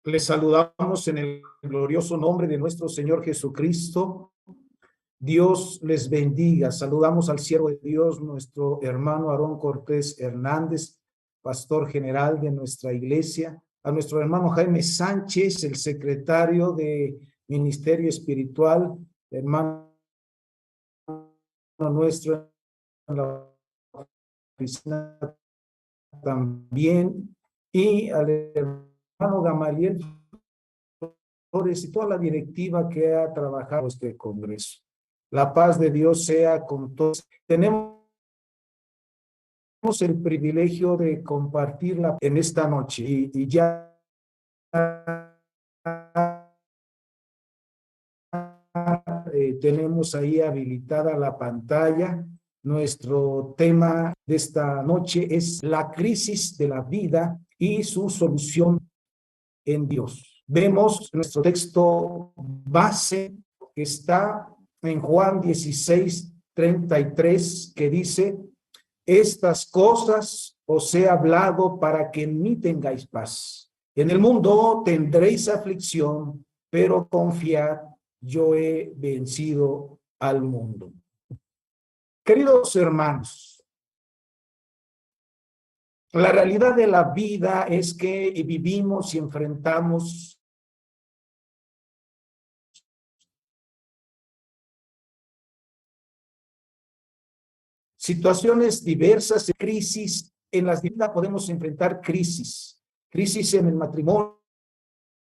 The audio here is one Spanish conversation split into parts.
Les saludamos en el glorioso nombre de nuestro Señor Jesucristo. Dios les bendiga. Saludamos al siervo de Dios, nuestro hermano Aarón Cortés Hernández, pastor general de nuestra iglesia, a nuestro hermano Jaime Sánchez, el secretario de Ministerio Espiritual, hermano nuestro en la oficina también, y al hermano Gamaliel Flores y toda la directiva que ha trabajado este Congreso. La paz de Dios sea con todos. Tenemos el privilegio de compartirla en esta noche y ya tenemos ahí habilitada la pantalla. Nuestro tema de esta noche es la crisis de la vida y su solución en Dios. Vemos nuestro texto base que está en Juan 16:33, que dice: estas cosas os he hablado para que en mí tengáis paz. En el mundo tendréis aflicción, pero confiad, yo he vencido al mundo. Queridos hermanos, la realidad de la vida es que vivimos y enfrentamos situaciones diversas, crisis. En las vidas podemos enfrentar crisis en el matrimonio,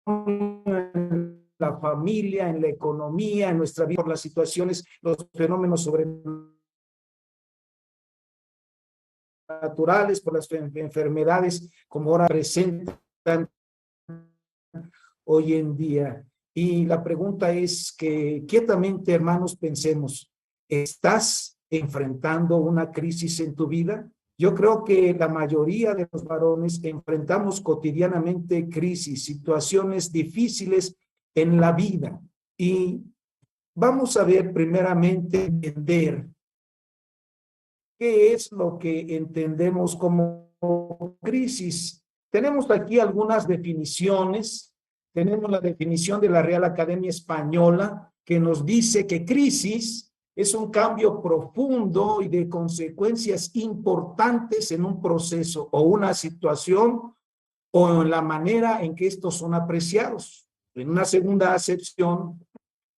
en la familia, en la economía, en nuestra vida, por las situaciones, los fenómenos sobrenaturales, por las enfermedades como ahora presentan hoy en día. Y la pregunta es que quietamente, hermanos, pensemos: ¿estás enfrentando una crisis en tu vida? Yo creo que la mayoría de los varones enfrentamos cotidianamente crisis, situaciones difíciles en la vida. Y vamos a ver primeramente, entender qué es lo que entendemos como crisis. Tenemos aquí algunas definiciones. Tenemos la definición de la Real Academia Española, que nos dice que crisis es un cambio profundo y de consecuencias importantes en un proceso o una situación o en la manera en que estos son apreciados. En una segunda acepción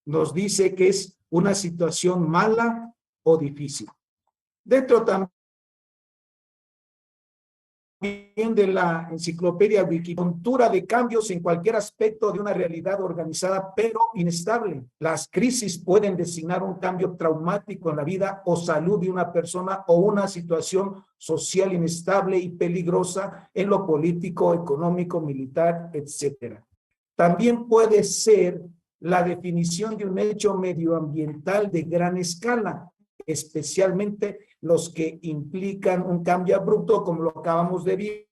nos dice que es una situación mala o difícil. Dentro también de la enciclopedia Wikicontura de cambios en cualquier aspecto de una realidad organizada pero inestable. Las crisis pueden designar un cambio traumático en la vida o salud de una persona o una situación social inestable y peligrosa en lo político, económico, militar, etcétera. También puede ser la definición de un hecho medioambiental de gran escala, especialmente los que implican un cambio abrupto, como lo acabamos de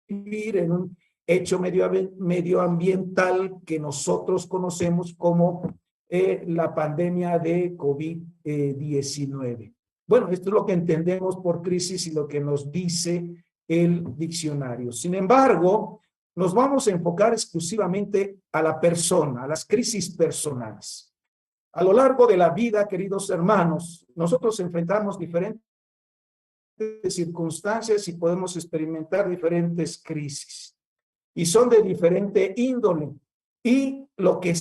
vivir en un hecho medioambiental que nosotros conocemos como la pandemia de COVID-19. Bueno, esto es lo que entendemos por crisis y lo que nos dice el diccionario. Sin embargo, nos vamos a enfocar exclusivamente a la persona, a las crisis personales. A lo largo de la vida, queridos hermanos, nosotros enfrentamos diferentes circunstancias y podemos experimentar diferentes crisis. Y son de diferente índole. Y lo que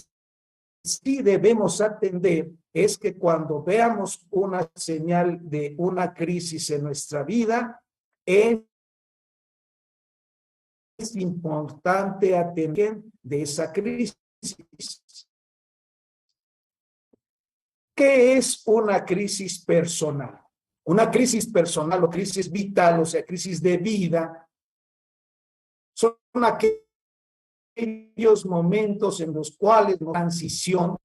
sí debemos atender es que cuando veamos una señal de una crisis en nuestra vida, es importante atender de esa crisis. ¿Qué es una crisis personal? Una crisis personal o crisis vital, o sea, crisis de vida, son aquellos momentos en los cuales la transición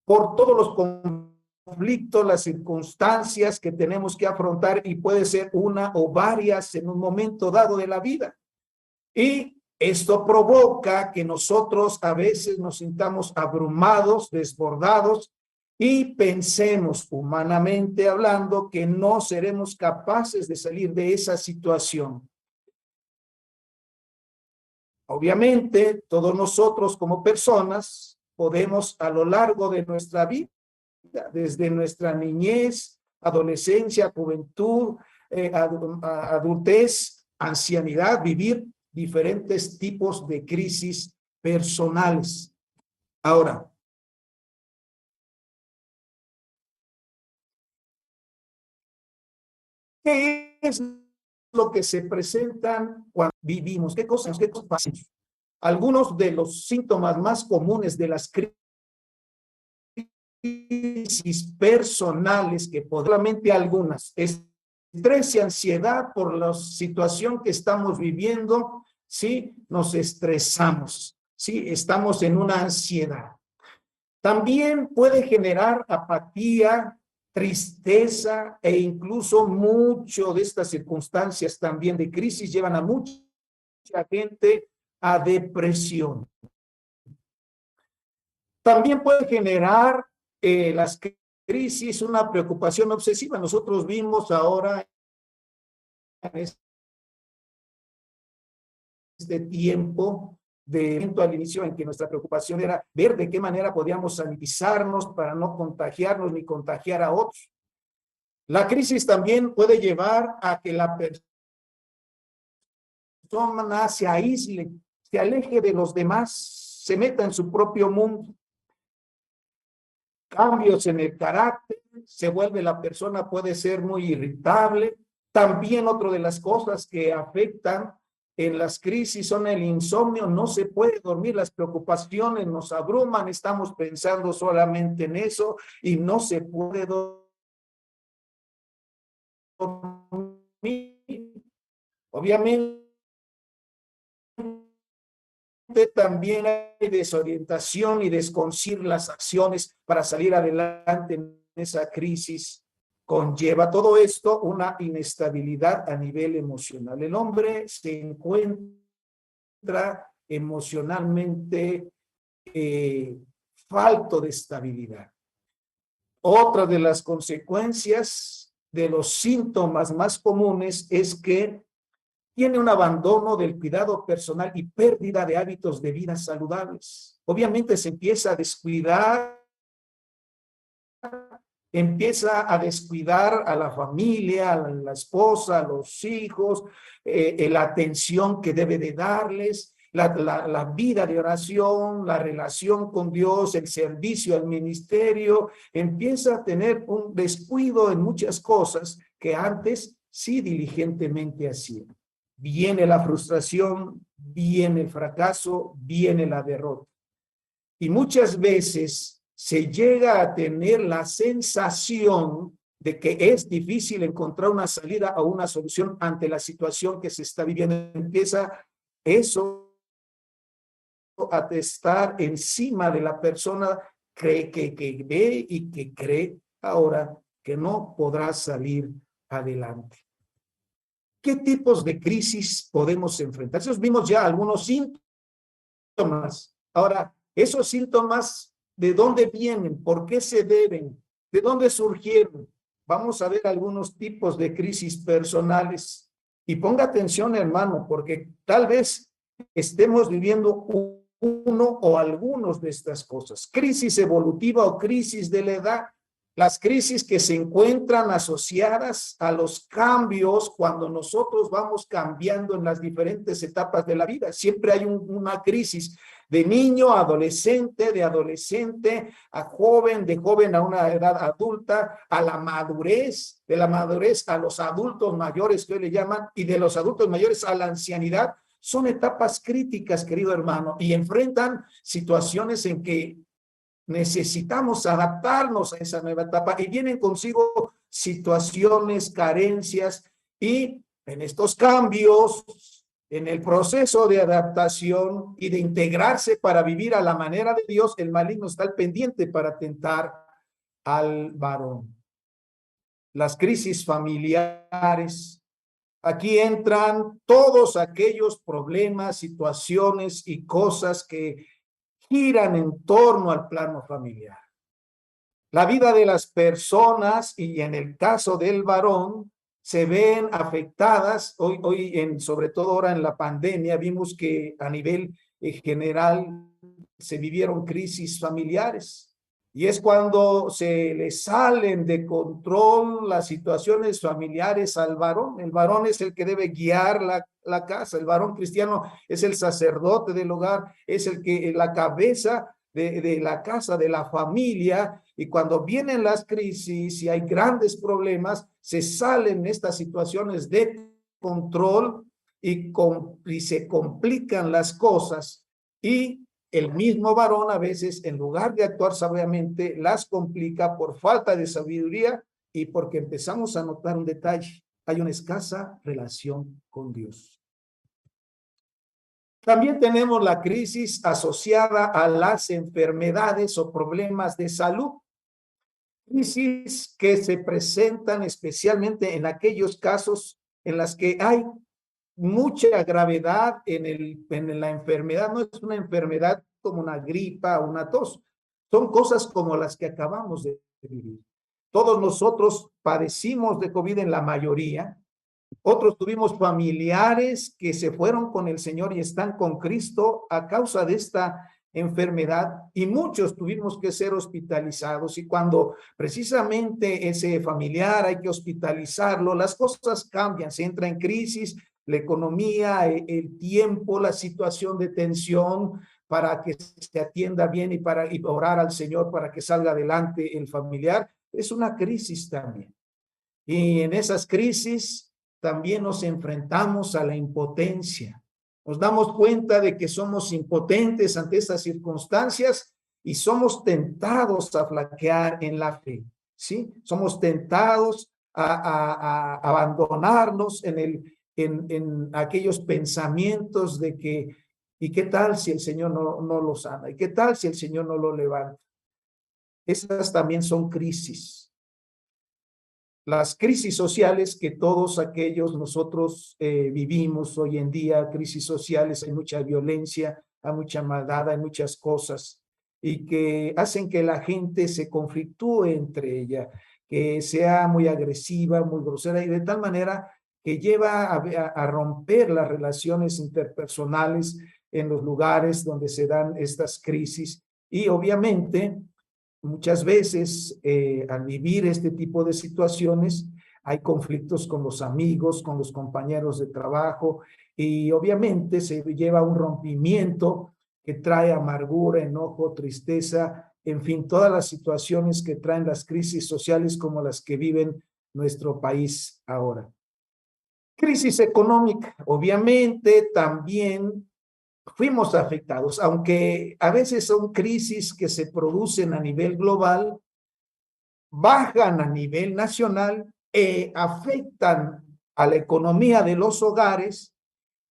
por todos los conflictos, las circunstancias que tenemos que afrontar, y puede ser una o varias en un momento dado de la vida. Y esto provoca que nosotros a veces nos sintamos abrumados, desbordados, y pensemos, humanamente hablando, que no seremos capaces de salir de esa situación. Obviamente, todos nosotros como personas podemos a lo largo de nuestra vida, desde nuestra niñez, adolescencia, juventud, adultez, ancianidad, vivir diferentes tipos de crisis personales. Ahora, ¿qué es lo que se presentan cuando vivimos? ¿Qué cosas pasamos? Algunos de los síntomas más comunes de las crisis personales, que solamente algunas, estrés y ansiedad por la situación que estamos viviendo, ¿sí? Nos estresamos, ¿sí? Estamos en una ansiedad. También puede generar apatía, tristeza e incluso mucho de estas circunstancias también de crisis llevan a mucha gente a depresión. También puede generar las crisis una preocupación obsesiva. Nosotros vimos ahora en este tiempo al inicio en que nuestra preocupación era ver de qué manera podíamos sanitizarnos para no contagiarnos ni contagiar a otros. La crisis también puede llevar a que la persona se aísle, se aleje de los demás, se meta en su propio mundo. Cambios en el carácter, se vuelve la persona, puede ser muy irritable. También otra de las cosas que afectan en las crisis son el insomnio, no se puede dormir, las preocupaciones nos abruman, estamos pensando solamente en eso y no se puede dormir. Obviamente también hay desorientación y desconcierto las acciones para salir adelante en esa crisis. Conlleva todo esto una inestabilidad a nivel emocional. El hombre se encuentra emocionalmente falto de estabilidad. Otra de las consecuencias de los síntomas más comunes es que tiene un abandono del cuidado personal y pérdida de hábitos de vida saludables. Obviamente se empieza a descuidar a la familia, a la esposa, a los hijos, la atención que debe de darles, la vida de oración, la relación con Dios, el servicio al ministerio, empieza a tener un descuido en muchas cosas que antes sí diligentemente hacía. Viene la frustración, viene el fracaso, viene la derrota. Y muchas veces se llega a tener la sensación de que es difícil encontrar una salida o una solución ante la situación que se está viviendo. Empieza eso a estar encima de la persona que ve y que cree ahora que no podrá salir adelante. ¿Qué tipos de crisis podemos enfrentar? Esos vimos ya algunos síntomas. Ahora, esos síntomas, ¿de dónde vienen? ¿Por qué se deben? ¿De dónde surgieron? Vamos a ver algunos tipos de crisis personales. Y ponga atención, hermano, porque tal vez estemos viviendo uno o algunos de estas cosas. Crisis evolutiva o crisis de la edad. Las crisis que se encuentran asociadas a los cambios cuando nosotros vamos cambiando en las diferentes etapas de la vida. Siempre hay una crisis de niño a adolescente, de adolescente a joven, de joven a una edad adulta, a la madurez, de la madurez a los adultos mayores que hoy le llaman, y de los adultos mayores a la ancianidad. Son etapas críticas, querido hermano, y enfrentan situaciones en que necesitamos adaptarnos a esa nueva etapa y vienen consigo situaciones, carencias, y en estos cambios, en el proceso de adaptación y de integrarse para vivir a la manera de Dios, el maligno está al pendiente para tentar al varón. Las crisis familiares. Aquí entran todos aquellos problemas, situaciones y cosas que giran en torno al plano familiar. La vida de las personas, y en el caso del varón, se ven afectadas. Sobre todo ahora en la pandemia, vimos que a nivel general se vivieron crisis familiares. Y es cuando se le salen de control las situaciones familiares al varón. El varón es el que debe guiar la casa. El varón cristiano es el sacerdote del hogar, es la cabeza de la casa, de la familia. Y cuando vienen las crisis y hay grandes problemas, se salen estas situaciones de control y se complican las cosas. Y el mismo varón a veces, en lugar de actuar sabiamente, las complica por falta de sabiduría y porque empezamos a notar un detalle: hay una escasa relación con Dios. También tenemos la crisis asociada a las enfermedades o problemas de salud. Crisis que se presentan especialmente en aquellos casos en las que hay mucha gravedad en la enfermedad. No es una enfermedad como una gripa o una tos. Son cosas como las que acabamos de vivir. Todos nosotros padecimos de COVID en la mayoría. Otros tuvimos familiares que se fueron con el Señor y están con Cristo a causa de esta enfermedad, y muchos tuvimos que ser hospitalizados. Y cuando precisamente ese familiar hay que hospitalizarlo, las cosas cambian, se entra en crisis, la economía, el tiempo, la situación de tensión para que se atienda bien y orar al Señor para que salga adelante el familiar. Es una crisis también. Y en esas crisis también nos enfrentamos a la impotencia. Nos damos cuenta de que somos impotentes ante estas circunstancias y somos tentados a flaquear en la fe, ¿sí? Somos tentados a abandonarnos en aquellos pensamientos de que, ¿y qué tal si el Señor no lo sana? ¿Y qué tal si el Señor no lo levanta? Esas también son crisis. Las crisis sociales que todos aquellos nosotros vivimos hoy en día, crisis sociales, hay mucha violencia, hay mucha maldad, hay muchas cosas, y que hacen que la gente se conflictúe entre ella, que sea muy agresiva, muy grosera, y de tal manera que lleva a romper las relaciones interpersonales en los lugares donde se dan estas crisis. Y obviamente muchas veces, al vivir este tipo de situaciones, hay conflictos con los amigos, con los compañeros de trabajo, y obviamente se lleva un rompimiento que trae amargura, enojo, tristeza, en fin, todas las situaciones que traen las crisis sociales como las que viven nuestro país ahora. Crisis económica, obviamente también fuimos afectados, aunque a veces son crisis que se producen a nivel global, bajan a nivel nacional e afectan a la economía de los hogares,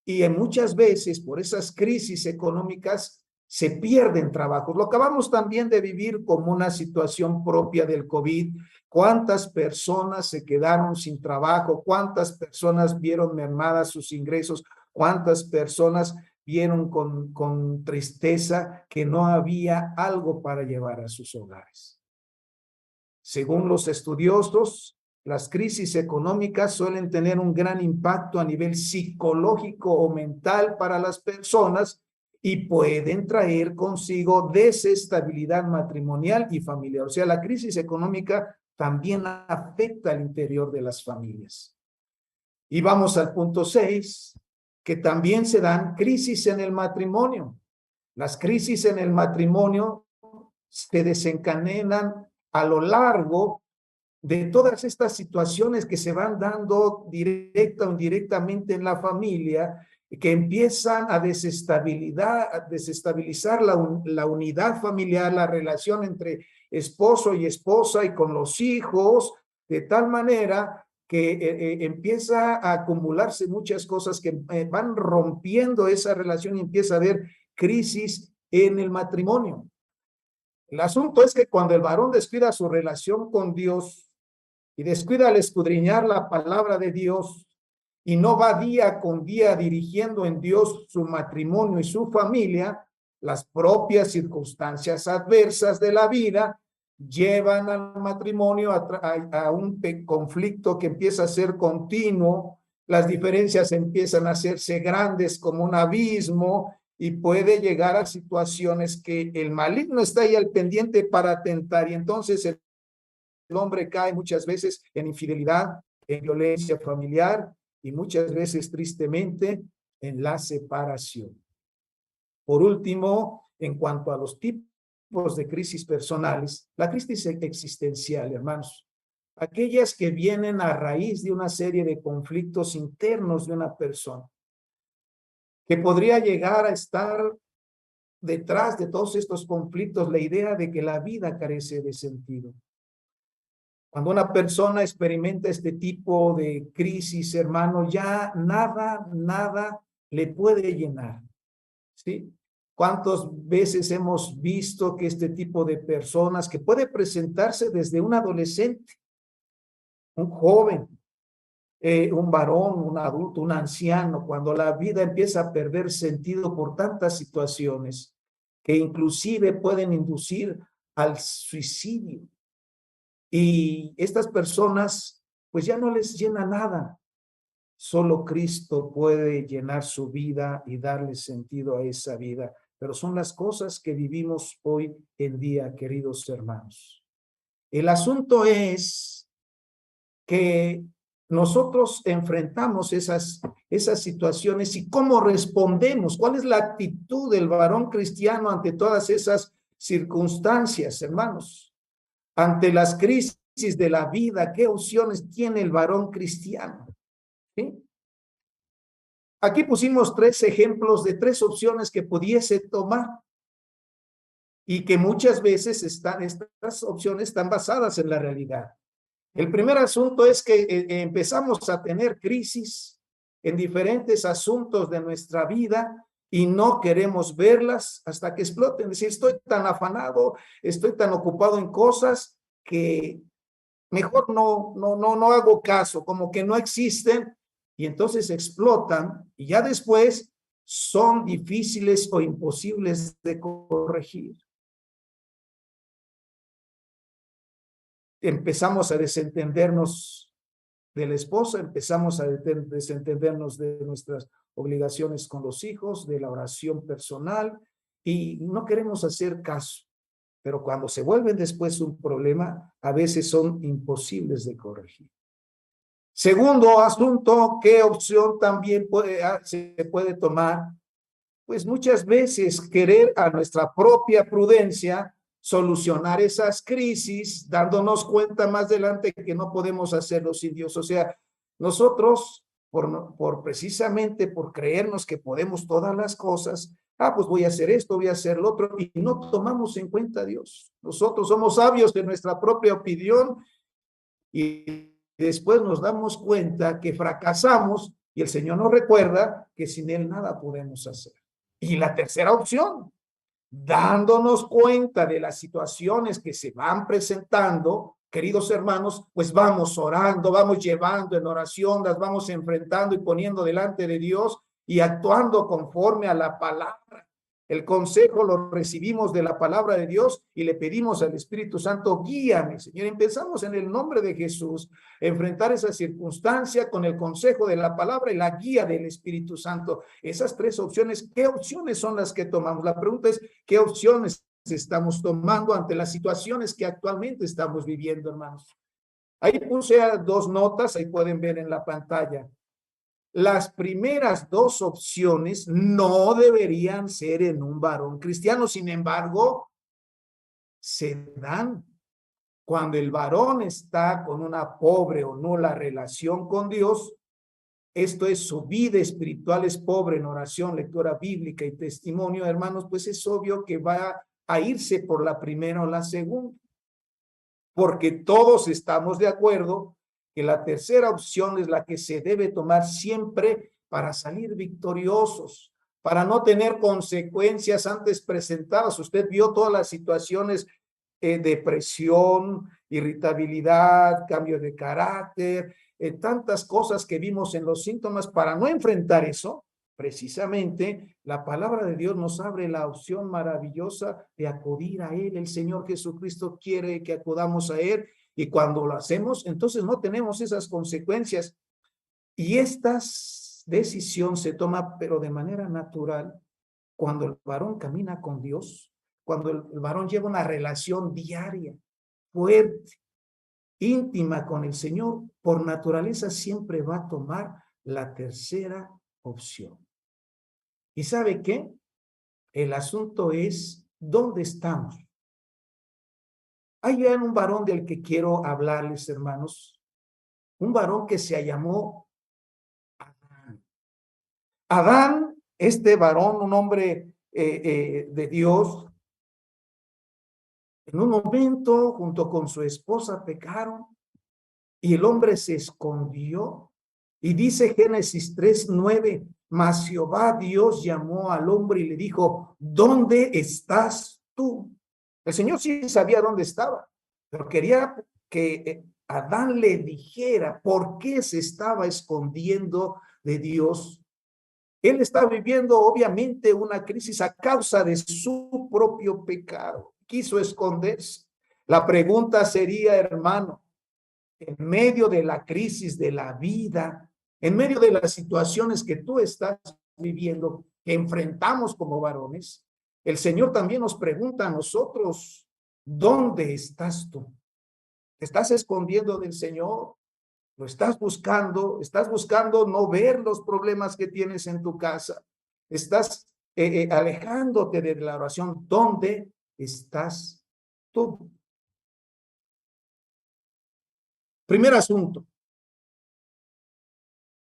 y muchas veces por esas crisis económicas se pierden trabajos. Lo acabamos también de vivir como una situación propia del COVID. ¿Cuántas personas se quedaron sin trabajo? ¿Cuántas personas vieron mermadas sus ingresos? ¿Cuántas personas vieron con tristeza que no había algo para llevar a sus hogares? Según los estudiosos, las crisis económicas suelen tener un gran impacto a nivel psicológico o mental para las personas y pueden traer consigo desestabilidad matrimonial y familiar. O sea, la crisis económica también afecta al interior de las familias. Y vamos al punto 6, que también se dan crisis en el matrimonio. Las crisis en el matrimonio se desencadenan a lo largo de todas estas situaciones que se van dando directa o indirectamente en la familia, que empiezan a desestabilizar la unidad familiar, la relación entre esposo y esposa y con los hijos, de tal manera que empieza a acumularse muchas cosas que van rompiendo esa relación y empieza a haber crisis en el matrimonio. El asunto es que cuando el varón descuida su relación con Dios y descuida al escudriñar la palabra de Dios y no va día con día dirigiendo en Dios su matrimonio y su familia, las propias circunstancias adversas de la vida llevan al matrimonio a un conflicto que empieza a ser continuo, las diferencias empiezan a hacerse grandes como un abismo y puede llegar a situaciones que el maligno está ahí al pendiente para atentar y entonces el hombre cae muchas veces en infidelidad, en violencia familiar y muchas veces tristemente en la separación. Por último, en cuanto a los tipos de crisis personales, la crisis existencial, hermanos, aquellas que vienen a raíz de una serie de conflictos internos de una persona, que podría llegar a estar detrás de todos estos conflictos la idea de que la vida carece de sentido. Cuando una persona experimenta este tipo de crisis, hermano, ya nada le puede llenar, ¿sí? ¿Cuántas veces hemos visto que este tipo de personas, que puede presentarse desde un adolescente, un joven, un varón, un adulto, un anciano, cuando la vida empieza a perder sentido por tantas situaciones que inclusive pueden inducir al suicidio? Y estas personas, pues ya no les llena nada. Solo Cristo puede llenar su vida y darle sentido a esa vida. Pero son las cosas que vivimos hoy en día, queridos hermanos. El asunto es que nosotros enfrentamos esas situaciones y cómo respondemos. ¿Cuál es la actitud del varón cristiano ante todas esas circunstancias, hermanos? Ante las crisis de la vida, ¿qué opciones tiene el varón cristiano? ¿Sí? Aquí pusimos 3 ejemplos de 3 opciones que pudiese tomar y que muchas veces estas opciones están basadas en la realidad. El primer asunto es que empezamos a tener crisis en diferentes asuntos de nuestra vida y no queremos verlas hasta que exploten. Es decir, estoy tan afanado, estoy tan ocupado en cosas que mejor no hago caso, como que no existen y entonces explotan y ya después son difíciles o imposibles de corregir. Empezamos a desentendernos de la esposa, empezamos a desentendernos de nuestras obligaciones con los hijos, de la oración personal y no queremos hacer caso. Pero cuando se vuelven después un problema, a veces son imposibles de corregir. Segundo asunto, ¿qué opción también se puede tomar? Pues muchas veces querer a nuestra propia prudencia solucionar esas crisis, dándonos cuenta más adelante que no podemos hacerlo sin Dios. O sea, nosotros, precisamente por creernos que podemos todas las cosas, pues voy a hacer esto, voy a hacer lo otro, y no tomamos en cuenta a Dios. Nosotros somos sabios de nuestra propia opinión y después nos damos cuenta que fracasamos y el Señor nos recuerda que sin Él nada podemos hacer. Y la tercera opción, dándonos cuenta de las situaciones que se van presentando, queridos hermanos, pues vamos orando, vamos llevando en oración, las vamos enfrentando y poniendo delante de Dios y actuando conforme a la palabra. El consejo lo recibimos de la palabra de Dios y le pedimos al Espíritu Santo, guíame, Señor. Empezamos en el nombre de Jesús, enfrentar esa circunstancia con el consejo de la palabra y la guía del Espíritu Santo. Esas 3 opciones, ¿qué opciones son las que tomamos? La pregunta es, ¿qué opciones estamos tomando ante las situaciones que actualmente estamos viviendo, hermanos? Ahí puse 2 notas, ahí pueden ver en la pantalla. Las primeras 2 opciones no deberían ser en un varón cristiano, sin embargo, se dan cuando el varón está con una pobre o nula relación con Dios. Esto es, su vida espiritual es pobre en oración, lectura bíblica y testimonio, hermanos, pues es obvio que va a irse por la primera o la segunda, porque todos estamos de acuerdo que la tercera opción es la que se debe tomar siempre para salir victoriosos, para no tener consecuencias antes presentadas. Usted vio todas las situaciones, depresión, irritabilidad, cambio de carácter, tantas cosas que vimos en los síntomas. Para no enfrentar eso, precisamente la palabra de Dios nos abre la opción maravillosa de acudir a Él. El Señor Jesucristo quiere que acudamos a Él y cuando lo hacemos, entonces no tenemos esas consecuencias. Y esta decisión se toma, pero de manera natural, cuando el varón camina con Dios, cuando el varón lleva una relación diaria, fuerte, íntima con el Señor, por naturaleza siempre va a tomar la tercera opción. ¿Y sabe qué? El asunto es, ¿dónde estamos? Hay un varón del que quiero hablarles, hermanos, un varón que se llamó Adán. Adán, este varón, un hombre de Dios, en un momento, junto con su esposa, pecaron y el hombre se escondió. Y dice Génesis 3:9, mas Jehová Dios llamó al hombre y le dijo, ¿dónde estás tú? El Señor sí sabía dónde estaba, pero quería que Adán le dijera por qué se estaba escondiendo de Dios. Él está viviendo obviamente una crisis a causa de su propio pecado. Quiso esconderse. La pregunta sería, hermano, en medio de la crisis de la vida, en medio de las situaciones que tú estás viviendo, que enfrentamos como varones, el Señor también nos pregunta a nosotros, ¿dónde estás tú? ¿Te estás escondiendo del Señor? ¿Lo estás buscando? ¿Estás buscando no ver los problemas que tienes en tu casa? ¿Estás alejándote de la oración? ¿Dónde estás tú? Primer asunto.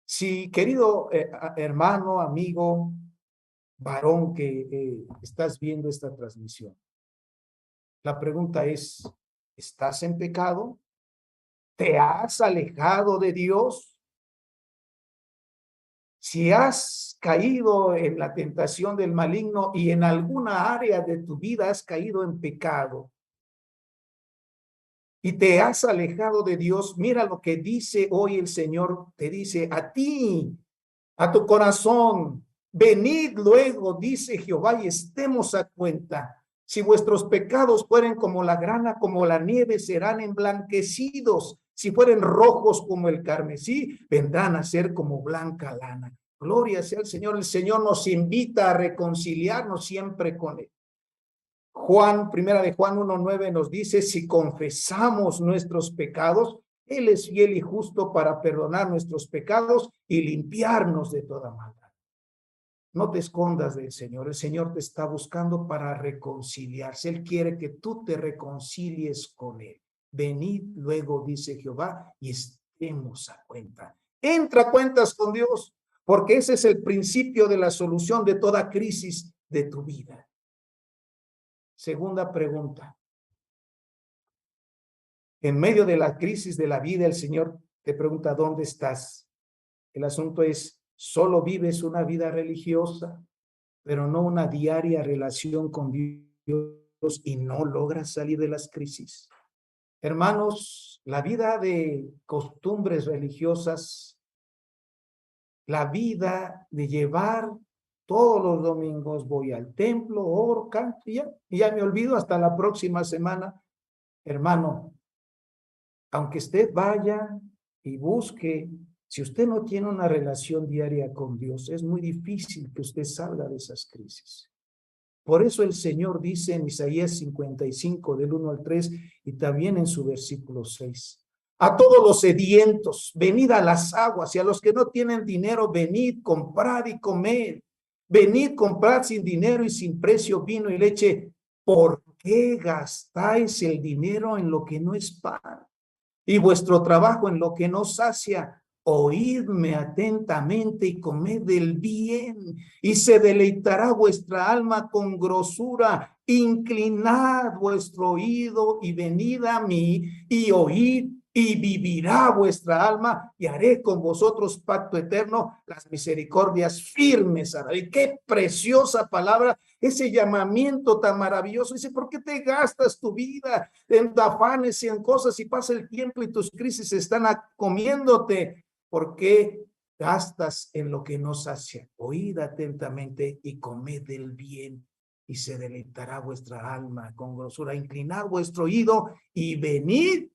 Si, querido hermano, amigo, varón que estás viendo esta transmisión, la pregunta es, ¿estás en pecado? ¿Te has alejado de Dios? Si has caído en la tentación del maligno y en alguna área de tu vida has caído en pecado y te has alejado de Dios, mira lo que dice hoy el Señor, te dice a ti, a tu corazón, venid luego, dice Jehová, y estemos a cuenta. Si vuestros pecados fueren como la grana, como la nieve, serán emblanquecidos. Si fueren rojos como el carmesí, vendrán a ser como blanca lana. Gloria sea al Señor. El Señor nos invita a reconciliarnos siempre con Él. Primera de Juan 1:9 nos dice, si confesamos nuestros pecados, Él es fiel y justo para perdonar nuestros pecados y limpiarnos de toda maldad. No te escondas del Señor. El Señor te está buscando para reconciliarse. Él quiere que tú te reconcilies con Él. Venid luego, dice Jehová, y estemos a cuenta. Entra a cuentas con Dios, porque ese es el principio de la solución de toda crisis de tu vida. Segunda pregunta. En medio de la crisis de la vida, el Señor te pregunta, ¿dónde estás? El asunto es, ¿solo vives una vida religiosa, pero no una diaria relación con Dios y no logras salir de las crisis? Hermanos, la vida de costumbres religiosas, la vida de llevar todos los domingos voy al templo, oro, canto, y ya me olvido hasta la próxima semana. Hermano, aunque usted vaya y busque, si usted no tiene una relación diaria con Dios, es muy difícil que usted salga de esas crisis. Por eso el Señor dice en Isaías 55, del 1 al 3, y también en su versículo 6, a todos los sedientos, venid a las aguas, y a los que no tienen dinero, venid, comprad y comed. Venid, comprad sin dinero y sin precio vino y leche. ¿Por qué gastáis el dinero en lo que no es pan y vuestro trabajo en lo que no sacia? Oídme atentamente y comed del bien, y se deleitará vuestra alma con grosura. Inclinad vuestro oído y venid a mí y oíd, y vivirá vuestra alma, y haré con vosotros pacto eterno, las misericordias firmes haré. Y qué preciosa palabra, ese llamamiento tan maravilloso. Dice, ¿por qué te gastas tu vida en afanes y en cosas y pasa el tiempo y tus crisis están comiéndote? ¿Por qué gastas en lo que no sacia. Oíd atentamente y comed el bien, y se deleitará vuestra alma con grosura. Inclinad vuestro oído y venid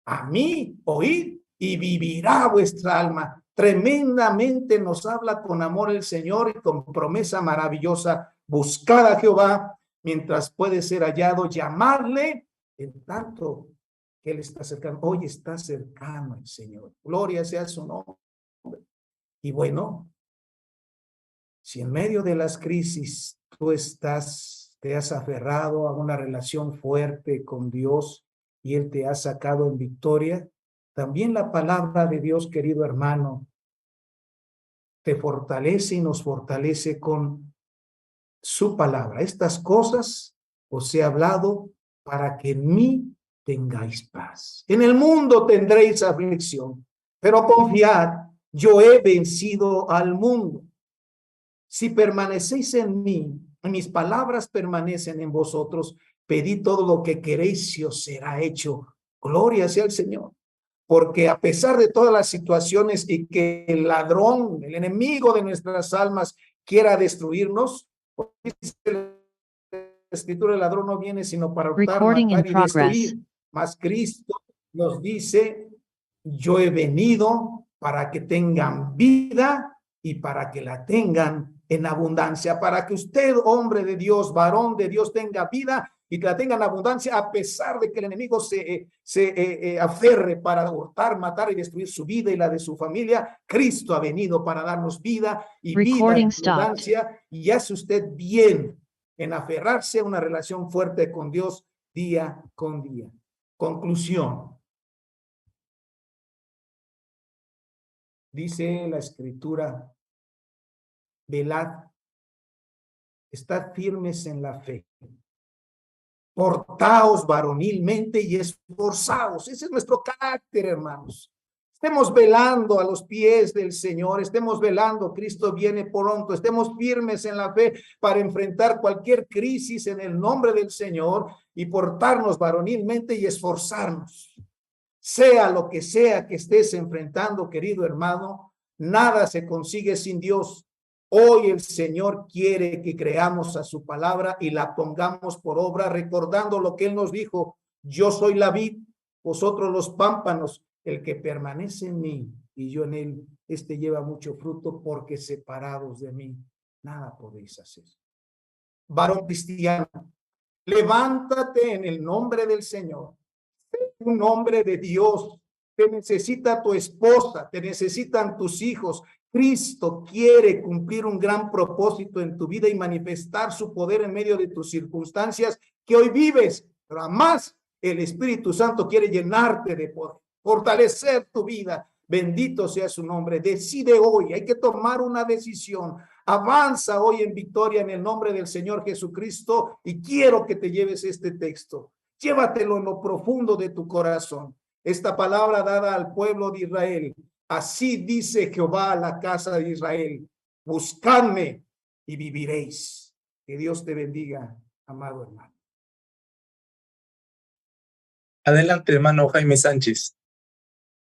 a mí, oíd, y vivirá vuestra alma. Tremendamente nos habla con amor el Señor y con promesa maravillosa. Buscad a Jehová mientras puede ser hallado, llamarle en tanto que Él está cercano. Hoy está cercano el Señor. Gloria sea su nombre. Y bueno, si en medio de las crisis tú te has aferrado a una relación fuerte con Dios y Él te ha sacado en victoria, también la palabra de Dios, querido hermano, te fortalece y nos fortalece con su palabra. Estas cosas os he hablado para que en mí tengáis paz. En el mundo tendréis aflicción, pero confiad, yo he vencido al mundo. Si permanecéis en mí, mis palabras permanecen en vosotros, pedid todo lo que queréis y os será hecho. Gloria sea al Señor. Porque a pesar de todas las situaciones y que el ladrón, el enemigo de nuestras almas quiera destruirnos, dice la Escritura, el ladrón no viene sino para hurtar, matar y destruir. Mas Cristo nos dice, yo he venido para que tengan vida y para que la tengan en abundancia, para que usted, hombre de Dios, varón de Dios, tenga vida y que la tenga en abundancia, a pesar de que el enemigo se aferre para hurtar, matar y destruir su vida y la de su familia. Cristo ha venido para darnos vida y vida en abundancia, y hace usted bien en aferrarse a una relación fuerte con Dios día con día. Conclusión. Dice la Escritura, velad, estad firmes en la fe, portaos varonilmente y esforzaos. Ese es nuestro carácter, hermanos. Estemos velando a los pies del Señor, estemos velando, Cristo viene pronto, estemos firmes en la fe para enfrentar cualquier crisis en el nombre del Señor y portarnos varonilmente y esforzarnos. Sea lo que sea que estés enfrentando, querido hermano, nada se consigue sin Dios. Hoy el Señor quiere que creamos a su palabra y la pongamos por obra, recordando lo que Él nos dijo: yo soy la vid, vosotros los pámpanos, el que permanece en mí y yo en él, este lleva mucho fruto, porque separados de mí, nada podéis hacer. Varón cristiano, levántate en el nombre del Señor. Un hombre de Dios. Te necesita tu esposa, te necesitan tus hijos. Cristo quiere cumplir un gran propósito en tu vida y manifestar su poder en medio de tus circunstancias que hoy vives, pero además el Espíritu Santo quiere llenarte de poder, fortalecer tu vida. Bendito sea su nombre. Decide hoy, hay que tomar una decisión. Avanza hoy en victoria en el nombre del Señor Jesucristo, y quiero que te lleves este texto. Llévatelo en lo profundo de tu corazón. Esta palabra dada al pueblo de Israel. Así dice Jehová a la casa de Israel: buscadme y viviréis. Que Dios te bendiga, amado hermano. Adelante, hermano Jaime Sánchez.